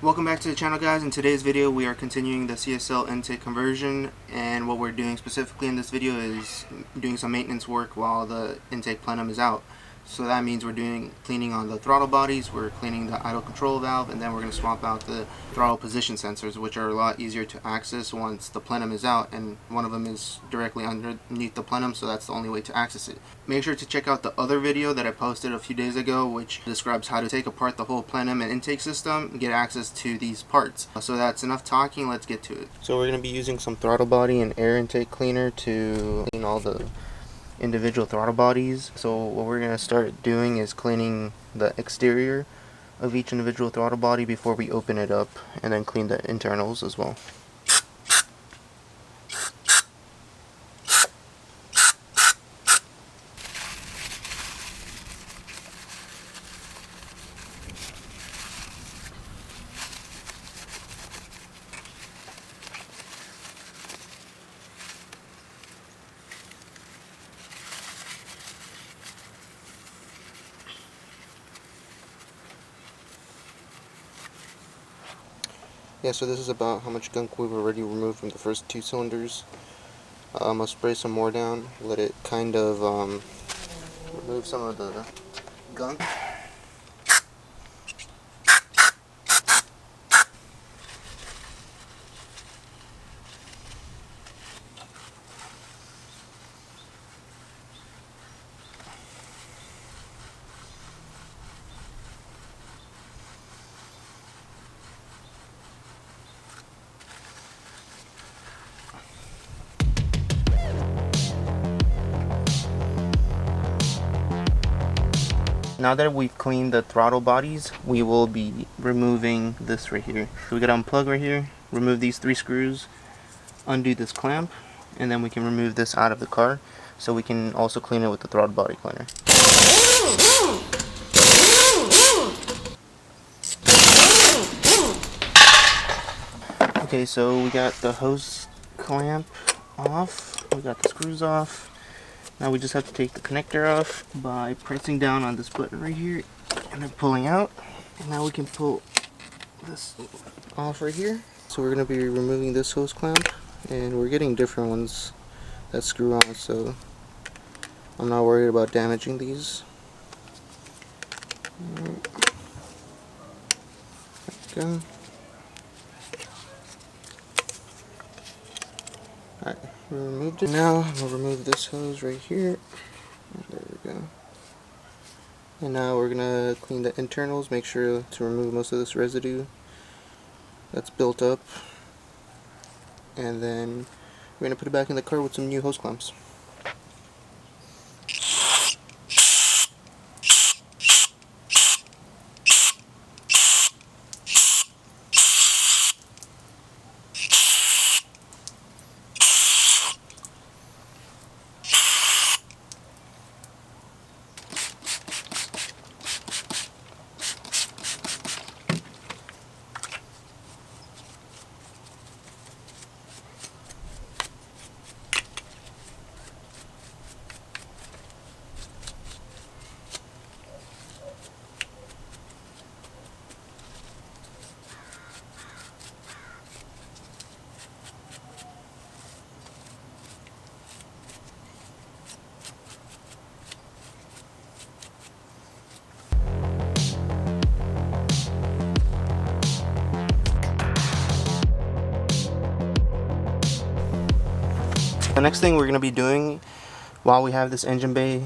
Welcome back to the channel, guys. In today's video we are continuing the CSL intake conversion, and what we're doing specifically in this video is doing some maintenance work while the intake plenum is out. So that means we're doing cleaning on the throttle bodies, we're cleaning the idle control valve, and then we're going to swap out the throttle position sensors, which are a lot easier to access once the plenum is out, and one of them is directly underneath the plenum, so that's the only way to access it. Make sure to check out the other video that I posted a few days ago, which describes how to take apart the whole plenum and intake system and get access to these parts. So that's enough talking, let's get to it. So we're going to be using some throttle body and air intake cleaner to clean all the individual throttle bodies. So what we're going to start doing is cleaning the exterior of each individual throttle body before we open it up, and then clean the internals as well. Yeah, so this is about how much gunk we've already removed from the first two cylinders. I'll spray some more down, let it kind of remove some of the gunk. Now that we've cleaned the throttle bodies, we will be removing this right here. So we gotta unplug right here, remove these 3 screws, undo this clamp, and then we can remove this out of the car, so we can also clean it with the throttle body cleaner. Okay, so we got the hose clamp off, we got the screws off. Now we just have to take the connector off by pressing down on this button right here and then pulling out. And now we can pull this off right here. So we're going to be removing this hose clamp, and we're getting different ones that screw on, so I'm not worried about damaging these. There we go. Alright, we removed it. Now we'll remove this hose right here. There we go. And now we're gonna clean the internals, make sure to remove most of this residue that's built up. And then we're gonna put it back in the car with some new hose clamps. The next thing we're going to be doing while we have this engine bay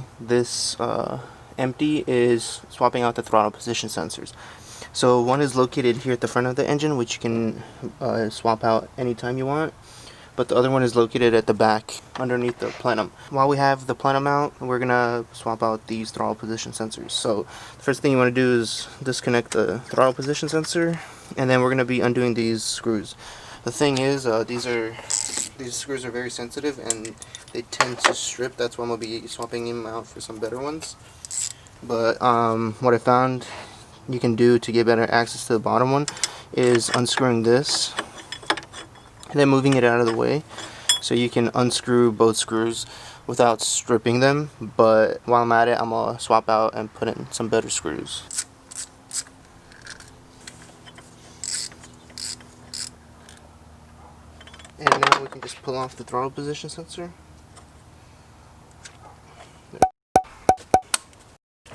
empty is swapping out the throttle position sensors. So one is located here at the front of the engine, which you can swap out anytime you want, but the other one is located at the back underneath the plenum. While we have the plenum out, we're going to swap out these throttle position sensors. So the first thing you want to do is disconnect the throttle position sensor, and then we're going to be undoing these screws. The thing is, these screws are very sensitive and they tend to strip. That's why I'm going to be swapping them out for some better ones. But what I found you can do to get better access to the bottom one is unscrewing this and then moving it out of the way, so you can unscrew both screws without stripping them. But while I'm at it, I'm going to swap out and put in some better screws. just pull off the throttle position sensor.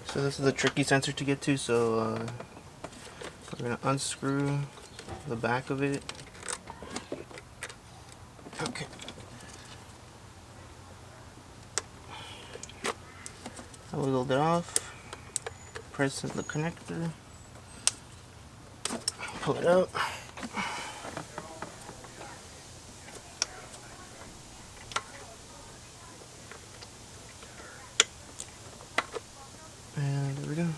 So this is a tricky sensor to get to, so we're going to unscrew the back of it. Okay. I wiggled it off, press in the connector, pull it out. And there we go.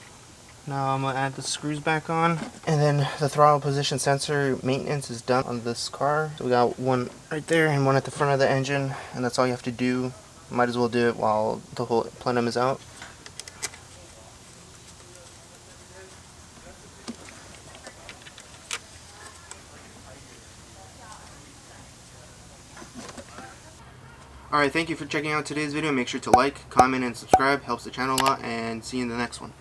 Now I'm going to add the screws back on, and then the throttle position sensor maintenance is done on this car. So we got one right there and one at the front of the engine, and that's all you have to do. Might as well do it while the whole plenum is out. Alright, thank you for checking out today's video. Make sure to like, comment, and subscribe. Helps the channel a lot, and see you in the next one.